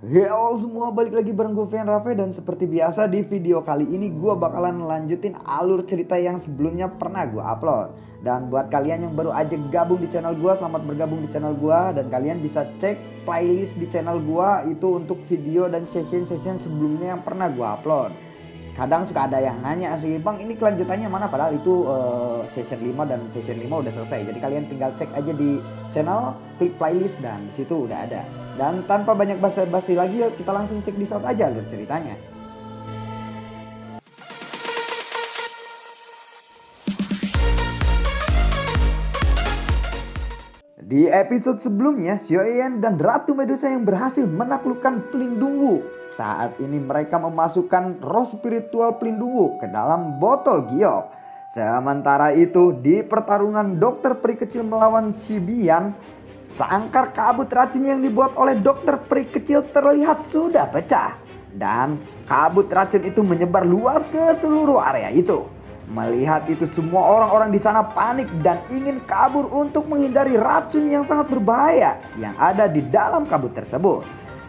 Halo semua, balik lagi bareng gue Vian Rafe. Dan seperti biasa di video kali ini gue bakalan lanjutin alur cerita yang sebelumnya pernah gue upload. Dan buat kalian yang baru aja gabung di channel gue, selamat bergabung di channel gue. Dan kalian bisa cek playlist di channel gue itu untuk video dan session-session sebelumnya yang pernah gue upload. Kadang suka ada yang nanya sih, bang ini kelanjutannya mana, padahal itu session 5 dan session 5 udah selesai. Jadi kalian tinggal cek aja di channel, klik playlist dan disitu udah ada. Dan tanpa banyak basa-basi lagi, kita langsung cek di out aja alur ceritanya. Di episode sebelumnya, Xiaoyan dan Ratu Medusa yang berhasil menaklukkan Pelindung Wu. Saat ini mereka memasukkan roh spiritual Pelindung Wu ke dalam botol giok. Sementara itu, di pertarungan dokter peri kecil melawan Xibian, sangkar kabut racun yang dibuat oleh dokter peri kecil terlihat sudah pecah. Dan kabut racun itu menyebar luas ke seluruh area itu. Melihat itu, semua orang-orang di sana panik dan ingin kabur untuk menghindari racun yang sangat berbahaya yang ada di dalam kabut tersebut.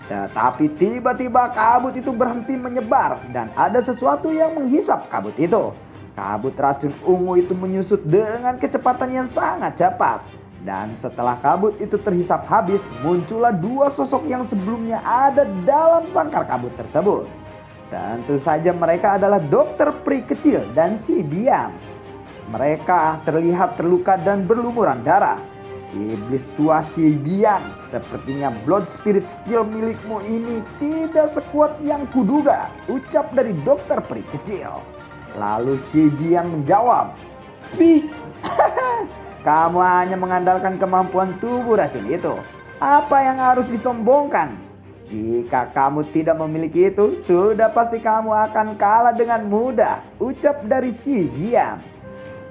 Tetapi tiba-tiba kabut itu berhenti menyebar dan ada sesuatu yang menghisap kabut itu. Kabut racun ungu itu menyusut dengan kecepatan yang sangat cepat. Dan setelah kabut itu terhisap habis, muncullah dua sosok yang sebelumnya ada dalam sangkar kabut tersebut. Tentu saja mereka adalah dokter peri kecil dan Xibian. Mereka terlihat terluka dan berlumuran darah. Iblis tua Xibian, sepertinya blood spirit skill milikmu ini tidak sekuat yang kuduga, ucap dari dokter peri kecil. Lalu Xibian menjawab, "Pi, kamu hanya mengandalkan kemampuan tubuh racun itu. Apa yang harus disombongkan? Jika kamu tidak memiliki itu, sudah pasti kamu akan kalah dengan mudah," ucap dari Xibian.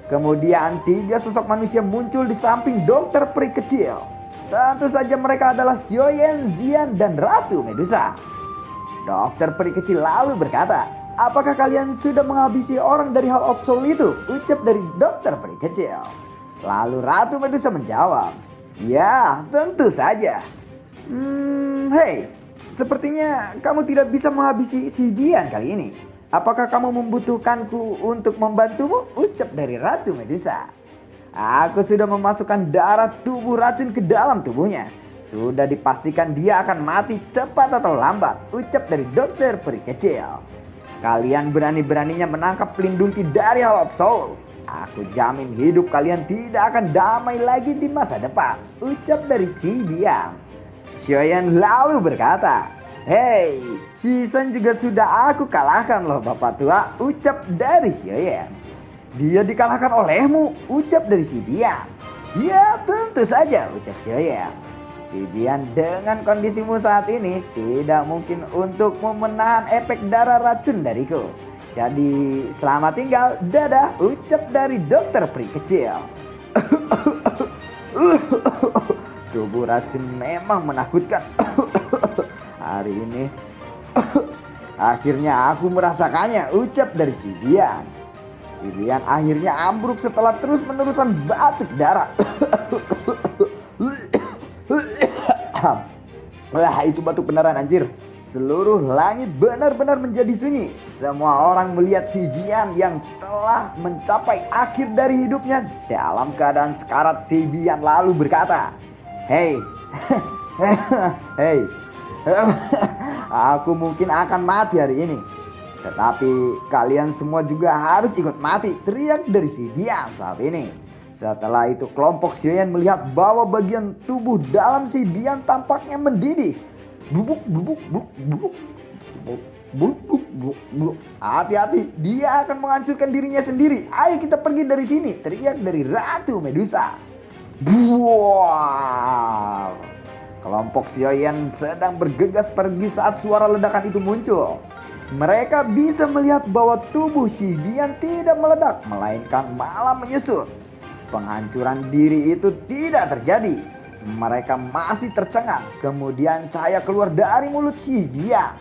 Kemudian tiga sosok manusia muncul di samping dokter peri kecil. Tentu saja mereka adalah Xiaoyan, Xian, dan Ratu Medusa. Dokter peri kecil lalu berkata, "Apakah kalian sudah menghabisi orang dari Hall of Soul itu?" ucap dari dokter peri kecil. Lalu Ratu Medusa menjawab, "Ya, tentu saja." Hei, sepertinya kamu tidak bisa menghabisi Xibian kali ini. Apakah kamu membutuhkanku untuk membantumu? Ucap dari Ratu Medusa. "Aku sudah memasukkan darah tubuh racun ke dalam tubuhnya. Sudah dipastikan dia akan mati cepat atau lambat," ucap dari dokter peri kecil. "Kalian berani-beraninya menangkap Pelindung dari Hall of Soul. Aku jamin hidup kalian tidak akan damai lagi di masa depan," ucap dari Xibian. Xiaoyan lalu berkata, "Hei, si San juga sudah aku kalahkan loh bapak tua," ucap dari Xiaoyan. "Dia dikalahkan olehmu," ucap dari Xibian. "Ya tentu saja," ucap Xiaoyan. "Xibian, dengan kondisimu saat ini tidak mungkin untuk menahan efek darah racun dariku. Jadi selamat tinggal, dadah," ucap dari dokter peri kecil. Tubuh racun memang menakutkan. Hari ini akhirnya aku merasakannya, ucap dari Xibian. Xibian akhirnya ambruk setelah terus-menerusan batuk darah. Wah, itu batuk beneran anjir. Seluruh langit benar-benar menjadi sunyi. Semua orang melihat Xibian yang telah mencapai akhir dari hidupnya. Dalam keadaan sekarat, Xibian lalu berkata, "Hei, hei, aku mungkin akan mati hari ini. Tetapi kalian semua juga harus ikut mati," teriak dari Xibian saat ini. Setelah itu kelompok Xiaoyan melihat bahwa bagian tubuh dalam Xibian tampaknya mendidih. Bubuk, bubuk, bubuk, bubuk, bubuk, bubuk, bubuk, bubuk. "Hati-hati, dia akan menghancurkan dirinya sendiri. Ayo kita pergi dari sini," teriak dari Ratu Medusa. Buar. Kelompok Xiaoyan sedang bergegas pergi saat suara ledakan itu muncul. Mereka bisa melihat bahwa tubuh Xibian tidak meledak, melainkan malah menyusut. Penghancuran diri itu tidak terjadi. Mereka masih tercengang. Kemudian cahaya keluar dari mulut Xibian.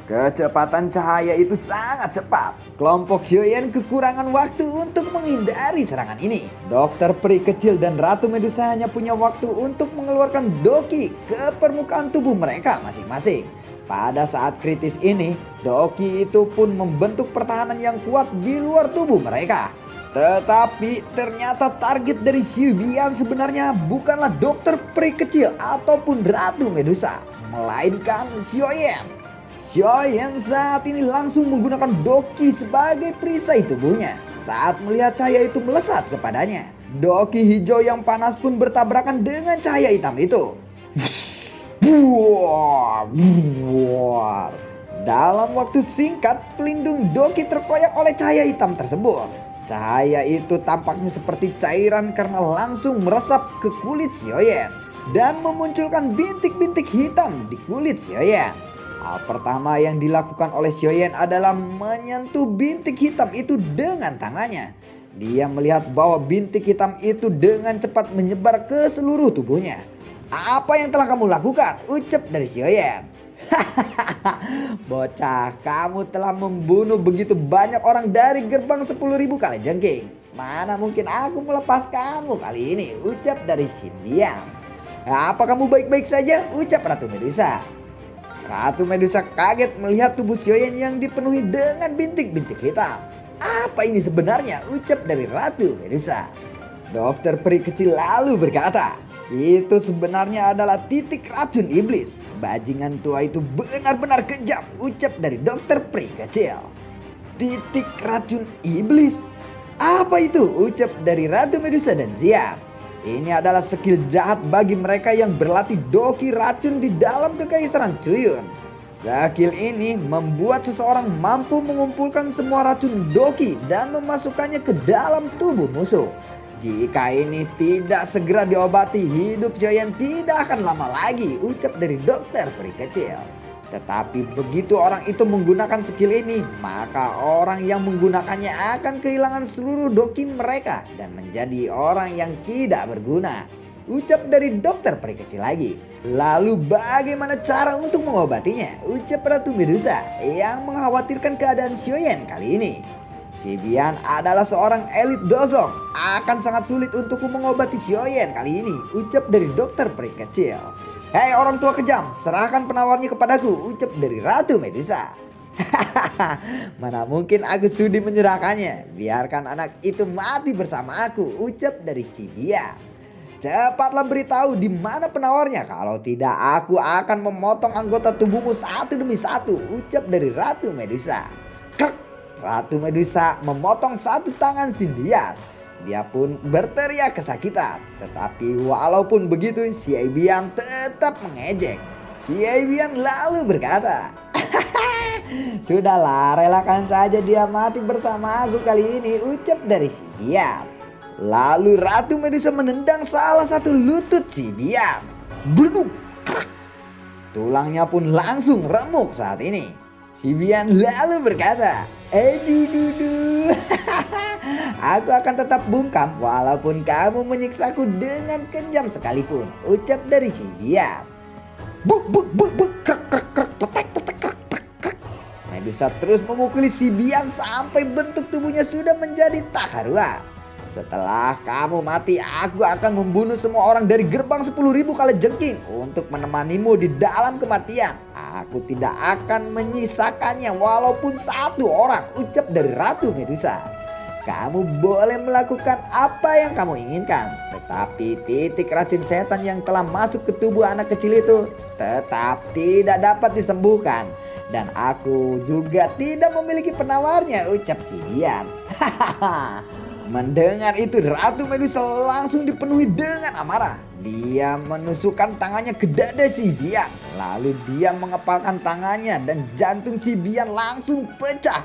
Kecepatan cahaya itu sangat cepat. Kelompok Xiaoyan kekurangan waktu untuk menghindari serangan ini. Dokter peri kecil dan Ratu Medusa hanya punya waktu untuk mengeluarkan doki ke permukaan tubuh mereka masing-masing. Pada saat kritis ini, Doki itu pun membentuk pertahanan yang kuat di luar tubuh mereka. Tetapi ternyata target dari Xiubian sebenarnya bukanlah dokter peri kecil ataupun Ratu Medusa, melainkan Xiaoyan. Xiaoyan saat ini langsung menggunakan Doki sebagai perisai tubuhnya saat melihat cahaya itu melesat kepadanya. Doki hijau yang panas pun bertabrakan dengan cahaya hitam itu. Dalam waktu singkat, pelindung Doki terkoyak oleh cahaya hitam tersebut. Cahaya itu tampaknya seperti cairan karena langsung meresap ke kulit Xiaoyan dan memunculkan bintik-bintik hitam di kulit Xiaoyan. Hal pertama yang dilakukan oleh Xiaoyan adalah menyentuh bintik hitam itu dengan tangannya. Dia melihat bahwa bintik hitam itu dengan cepat menyebar ke seluruh tubuhnya. "Apa yang telah kamu lakukan?" ucap dari Xiaoyan. "Bocah, kamu telah membunuh begitu banyak orang dari gerbang 10.000 kalajengking. Mana mungkin aku melepaskanmu kali ini," ucap dari Xindian. "Apa kamu baik-baik saja?" ucap Ratu Medusa. Ratu Medusa kaget melihat tubuh Xiaoyan yang dipenuhi dengan bintik-bintik hitam. "Apa ini sebenarnya?" ucap dari Ratu Medusa. Dokter peri kecil lalu berkata, "Itu sebenarnya adalah titik racun iblis. Bajingan tua itu benar-benar kejam," ucap dari dokter peri kecil. "Titik racun iblis? Apa itu?" ucap dari Ratu Medusa dan Xian. Ini adalah skill jahat bagi mereka yang berlatih Doki racun di dalam kekaisaran Cuyun. Skill ini membuat seseorang mampu mengumpulkan semua racun Doki dan memasukkannya ke dalam tubuh musuh. Jika ini tidak segera diobati, hidup Xiaoyan tidak akan lama lagi, ucap dari dokter peri kecil. Tetapi begitu orang itu menggunakan skill ini, maka orang yang menggunakannya akan kehilangan seluruh Doki mereka dan menjadi orang yang tidak berguna, ucap dari dokter peri kecil lagi. "Lalu bagaimana cara untuk mengobatinya?" ucap Ratu Medusa yang mengkhawatirkan keadaan Xiaoyan kali ini. "Xibian adalah seorang elit dozong. Akan sangat sulit untukku mengobati Xiaoyan kali ini," ucap dari dokter peri kecil. "Hei orang tua kejam, serahkan penawarnya kepadaku," ucap dari Ratu Medusa. "Mana mungkin aku sudi menyerahkannya. Biarkan anak itu mati bersama aku," ucap dari Xibian. "Cepatlah beritahu di mana penawarnya. Kalau tidak, aku akan memotong anggota tubuhmu satu demi satu," ucap dari Ratu Medusa. Krek! Ratu Medusa memotong satu tangan Xindian. Dia pun berteriak kesakitan. Tetapi walaupun begitu, Xiaoyan tetap mengejek. Xiaoyan lalu berkata, "Sudahlah, relakan saja dia mati bersama aku kali ini," ucap dari Xiaoyan. Lalu Ratu Medusa menendang salah satu lutut Xiaoyan. Blubub! Tulangnya pun langsung remuk saat ini. Xiaoyan lalu berkata, "Aduh. Aku akan tetap bungkam walaupun kamu menyiksaku dengan kejam sekalipun," ucap dari Xiaoyan. Buk, krek, krek, krek, petek, petek, krek, krek, krek. Medusa terus memukuli Xiaoyan sampai bentuk tubuhnya sudah menjadi tak karuan. "Setelah kamu mati, aku akan membunuh semua orang dari gerbang 10.000 kalajengking untuk menemanimu di dalam kematian. Aku tidak akan menyisakannya walaupun satu orang," ucap dari Ratu Medusa. "Kamu boleh melakukan apa yang kamu inginkan, tetapi titik racun setan yang telah masuk ke tubuh anak kecil itu tetap tidak dapat disembuhkan. Dan aku juga tidak memiliki penawarnya," ucap Xiaoyan. Mendengar itu, Ratu Medusa langsung dipenuhi dengan amarah. Dia menusukkan tangannya ke dada Xiaoyan. Lalu dia mengepalkan tangannya dan jantung Xiaoyan langsung pecah.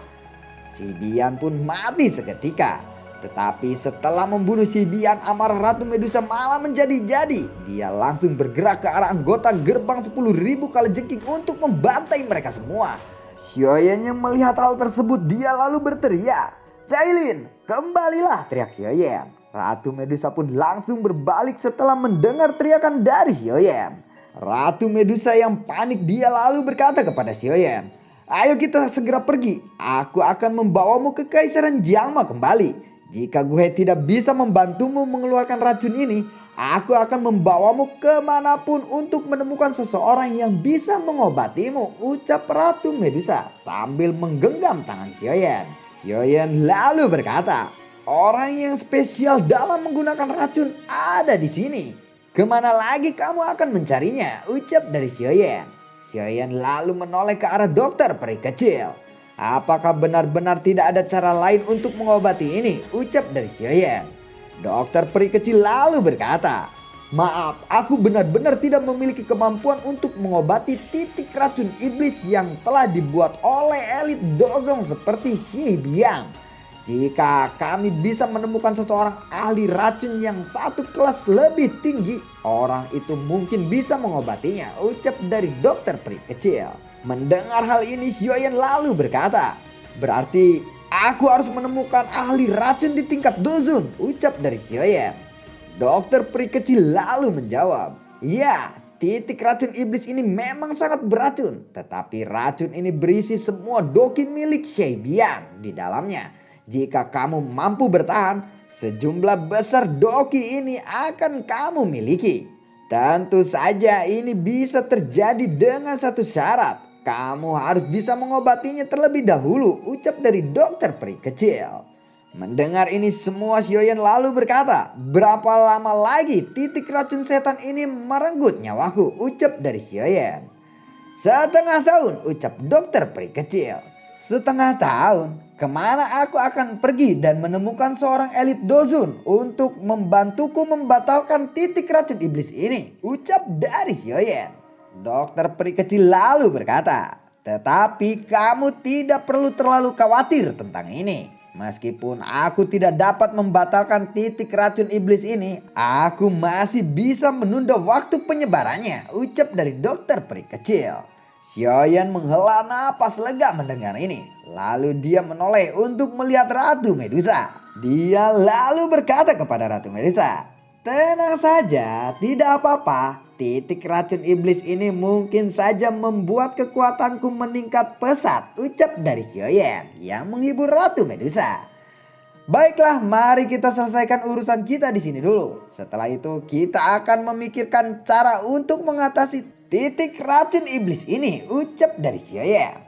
Xiaoyan pun mati seketika. Tetapi setelah membunuh Xiaoyan, amarah Ratu Medusa malah menjadi-jadi. Dia langsung bergerak ke arah anggota gerbang 10.000 kalajengking untuk membantai mereka semua. Xiaoyan yang melihat hal tersebut, dia lalu berteriak, "Cailin, kembalilah!" teriak Xiaoyan. Ratu Medusa pun langsung berbalik setelah mendengar teriakan dari Xiaoyan. Ratu Medusa yang panik, dia lalu berkata kepada Xiaoyan, "Ayo kita segera pergi. Aku akan membawamu ke Kaisaran Jiangma kembali. Jika gue tidak bisa membantumu mengeluarkan racun ini, Aku akan membawamu kemanapun untuk menemukan seseorang yang bisa mengobatimu, ucap Ratu Medusa sambil menggenggam tangan Xiaoyan. Xiaoyan lalu berkata, orang yang spesial dalam menggunakan racun ada di sini. Kemana lagi kamu akan mencarinya, ucap dari Xiaoyan. Xiaoyan lalu menoleh ke arah dokter peri kecil. Apakah benar-benar tidak ada cara lain untuk mengobati ini? Ucap dari Xiaoyan. Dokter peri kecil lalu berkata, maaf, aku benar-benar tidak memiliki kemampuan untuk mengobati titik racun iblis yang telah dibuat oleh elit dozong seperti Xi Biang. Jika kami bisa menemukan seseorang ahli racun yang satu kelas lebih tinggi, orang itu mungkin bisa mengobatinya, ucap dari dokter peri kecil. Mendengar hal ini, Xiaoyan lalu berkata, berarti aku harus menemukan ahli racun di tingkat dozun, ucap dari Xiaoyan. Dokter peri kecil lalu menjawab, ya, titik racun iblis ini memang sangat beracun, tetapi racun ini berisi semua doki milik Xi Biang di dalamnya. Jika kamu mampu bertahan, sejumlah besar doki ini akan kamu miliki. Tentu saja ini bisa terjadi dengan satu syarat. Kamu harus bisa mengobatinya terlebih dahulu, ucap dari dokter peri kecil. Mendengar ini semua, Xiaoyan lalu berkata, berapa lama lagi titik racun setan ini merenggut nyawaku, ucap dari Xiaoyan. Setengah tahun, ucap dokter peri kecil. Setengah tahun? Kemana aku akan pergi dan menemukan seorang elit dozun untuk membantuku membatalkan titik racun iblis ini, ucap dari Xiaoyan. Dokter peri kecil lalu berkata, tetapi kamu tidak perlu terlalu khawatir tentang ini. Meskipun aku tidak dapat membatalkan titik racun iblis ini, aku masih bisa menunda waktu penyebarannya, ucap dari dokter peri kecil. Xiaoyan menghela napas lega mendengar ini. Lalu dia menoleh untuk melihat Ratu Medusa. Dia lalu berkata kepada Ratu Medusa, tenang saja, tidak apa-apa. Titik racun iblis ini mungkin saja membuat kekuatanku meningkat pesat, ucap dari Xiaoyan yang menghibur Ratu Medusa. Baiklah, mari kita selesaikan urusan kita di sini dulu. Setelah itu kita akan memikirkan cara untuk mengatasi titik racun iblis ini, ucap dari Xiaoyan.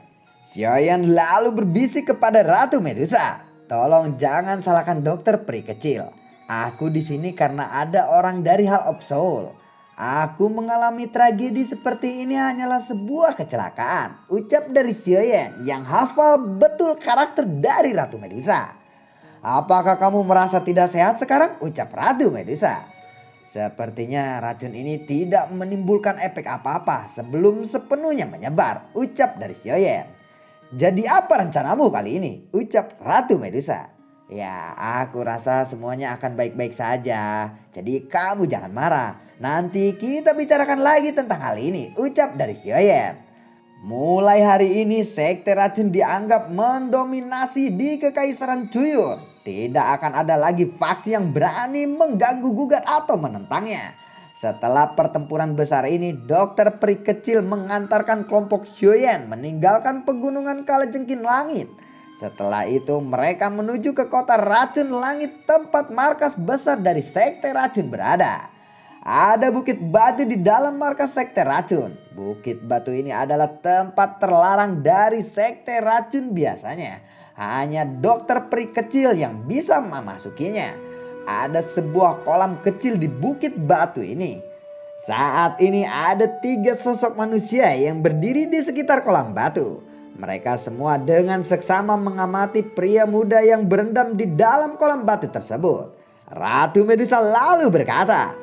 Xiaoyan lalu berbisik kepada Ratu Medusa, tolong jangan salahkan dokter peri kecil. Aku di sini karena ada orang dari Hall of Soul. Aku mengalami tragedi seperti ini hanyalah sebuah kecelakaan, ucap dari Xiaoyan yang hafal betul karakter dari Ratu Medusa. Apakah kamu merasa tidak sehat sekarang? Ucap Ratu Medusa. Sepertinya racun ini tidak menimbulkan efek apa-apa sebelum sepenuhnya menyebar, ucap dari Xiaoyan. Jadi apa rencanamu kali ini? Ucap Ratu Medusa. Ya, aku rasa semuanya akan baik-baik saja. Jadi kamu jangan marah. Nanti kita bicarakan lagi tentang hal ini, ucap dari Xiaoyan. Mulai hari ini sekte racun dianggap mendominasi di Kekaisaran Cuyun. Tidak akan ada lagi faksi yang berani mengganggu gugat atau menentangnya. Setelah pertempuran besar ini, dokter peri kecil mengantarkan kelompok Xiaoyan meninggalkan pegunungan Kalajengking Langit. Setelah itu mereka menuju ke kota racun langit tempat markas besar dari sekte racun berada. Ada bukit batu di dalam markas sekte racun. Bukit batu ini adalah tempat terlarang dari sekte racun biasanya. Hanya dokter peri kecil yang bisa memasukinya. Ada sebuah kolam kecil di bukit batu ini. Saat ini ada 3 sosok manusia yang berdiri di sekitar kolam batu. Mereka semua dengan seksama mengamati pria muda yang berendam di dalam kolam batu tersebut. Ratu Medusa lalu berkata,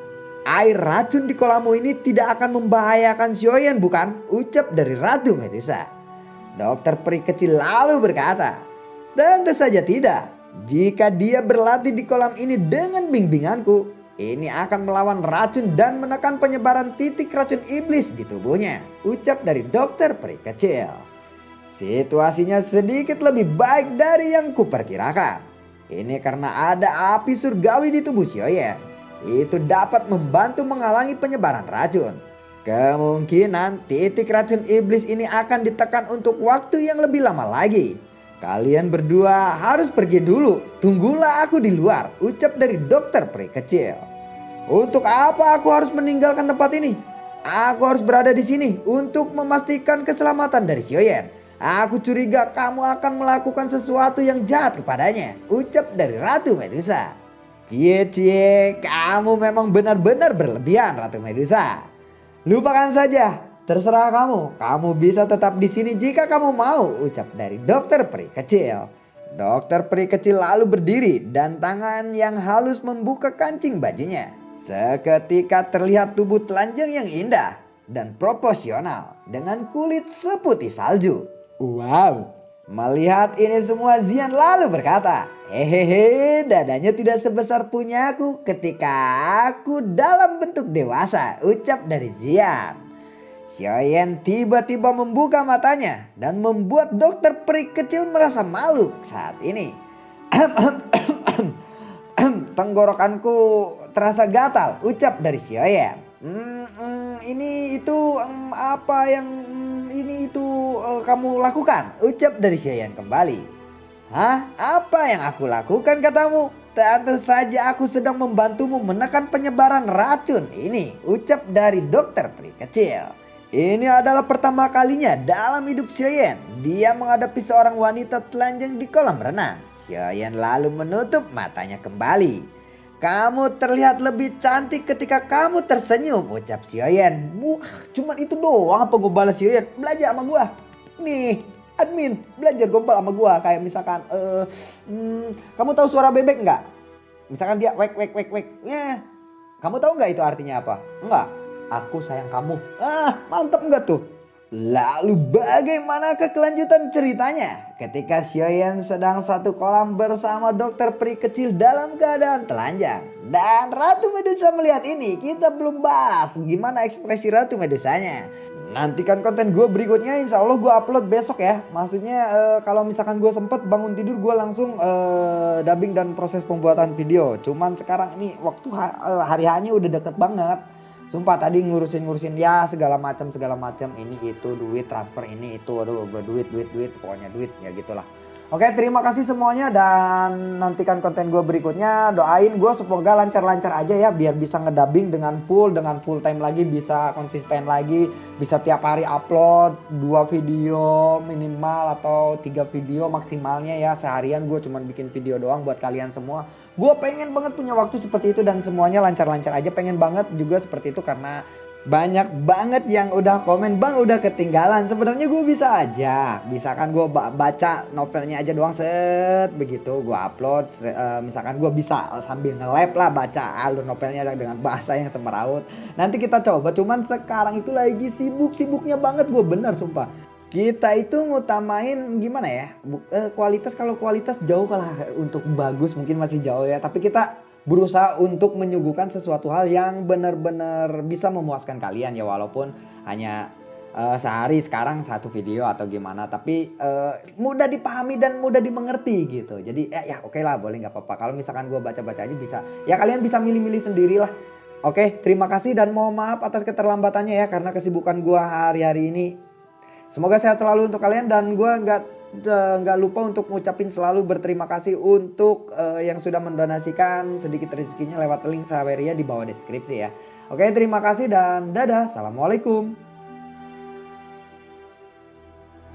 air racun di kolammu ini tidak akan membahayakan Xiaoyan bukan? Ucap dari Ratu Medusa. Dokter peri kecil lalu berkata, tentu saja tidak. Jika dia berlatih di kolam ini dengan bimbinganku, ini akan melawan racun dan menekan penyebaran titik racun iblis di tubuhnya, ucap dari dokter peri kecil. Situasinya sedikit lebih baik dari yang kuperkirakan. Ini karena ada api surgawi di tubuh Xiaoyan. Itu dapat membantu menghalangi penyebaran racun. Kemungkinan titik racun iblis ini akan ditekan untuk waktu yang lebih lama lagi. Kalian berdua harus pergi dulu. Tunggulah aku di luar, ucap dari dokter peri kecil. Untuk apa aku harus meninggalkan tempat ini? Aku harus berada di sini untuk memastikan keselamatan dari Xiaoyan. Aku curiga kamu akan melakukan sesuatu yang jahat kepadanya, ucap dari Ratu Medusa. Cie, kamu memang benar-benar berlebihan, Ratu Medusa. Lupakan saja, terserah kamu. Kamu bisa tetap di sini jika kamu mau, ucap dari dokter peri kecil. Dokter peri kecil lalu berdiri dan tangan yang halus membuka kancing bajunya. Seketika terlihat tubuh telanjang yang indah dan proporsional dengan kulit seputih salju. Wow, melihat ini semua Xian lalu berkata, hehehe, dadanya tidak sebesar punyaku ketika aku dalam bentuk dewasa, ucap dari Xian. Xiaoyan tiba-tiba membuka matanya dan membuat dokter peri kecil merasa malu saat ini. Tenggorokanku terasa gatal, ucap dari Xiaoyan. Ini itu apa yang ini itu kamu lakukan, ucap dari Xiaoyan kembali. Hah? Apa yang aku lakukan katamu? Tentu saja aku sedang membantumu menekan penyebaran racun ini, ucap dari dokter peri kecil. Ini adalah pertama kalinya dalam hidup Xiaoyan dia menghadapi seorang wanita telanjang di kolam renang. Xiaoyan lalu menutup matanya kembali. Kamu terlihat lebih cantik ketika kamu tersenyum, ucap Xiaoyan. Cuman itu doang apa gue balas Xiaoyan? Belajar sama gue. Nih, admin, belajar gombal sama gue. Kayak misalkan, kamu tahu suara bebek nggak? Misalkan dia wek wek wek wek. Kamu tahu nggak itu artinya apa? Enggak. Aku sayang kamu. Mantep nggak tuh? Lalu bagaimanakah kelanjutan ceritanya? Ketika Xiaoyan sedang satu kolam bersama dokter peri kecil dalam keadaan telanjang. Dan Ratu Medusa melihat ini, kita belum bahas gimana ekspresi Ratu Medusanya. Nantikan konten gue berikutnya, insya Allah gue upload besok ya. Maksudnya kalau misalkan gue sempet bangun tidur gue langsung dubbing dan proses pembuatan video. Cuman sekarang ini waktu hari hanya udah deket banget. Sumpah tadi ngurusin ya segala macam ini itu duit transfer ini itu aduh duit pokoknya duit ya gitulah. Oke, terima kasih semuanya dan nantikan konten gue berikutnya. Doain gue semoga lancar-lancar aja ya biar bisa ngedubbing dengan full time lagi, bisa konsisten lagi, bisa tiap hari upload 2 video minimal atau 3 video maksimalnya ya. Seharian gue cuman bikin video doang buat kalian semua. Gue pengen banget punya waktu seperti itu dan semuanya lancar-lancar aja, pengen banget juga seperti itu karena banyak banget yang udah komen, bang udah ketinggalan. Sebenarnya gue bisa aja, misalkan gue baca novelnya aja doang set begitu gue upload. Misalkan gue bisa sambil nge-lab lah baca alur novelnya dengan bahasa yang semeraut. Nanti kita coba, cuman sekarang itu lagi sibuk-sibuknya banget gue, bener sumpah. Kita itu ngutamain gimana ya, kualitas, kalau kualitas jauh kalah untuk bagus mungkin masih jauh ya, tapi kita berusaha untuk menyuguhkan sesuatu hal yang benar-benar bisa memuaskan kalian ya, walaupun hanya sehari sekarang satu video atau gimana, tapi mudah dipahami dan mudah dimengerti gitu. Jadi ya oke lah, boleh nggak apa-apa. Kalau misalkan gue baca-baca aja bisa, ya kalian bisa milih-milih sendirilah. Oke, terima kasih dan mohon maaf atas keterlambatannya ya karena kesibukan gue hari-hari ini. Semoga sehat selalu untuk kalian dan gue nggak lupa untuk ngucapin selalu berterima kasih untuk yang sudah mendonasikan sedikit rezekinya lewat link Saweria di bawah deskripsi ya. Oke, terima kasih dan dadah. Assalamualaikum.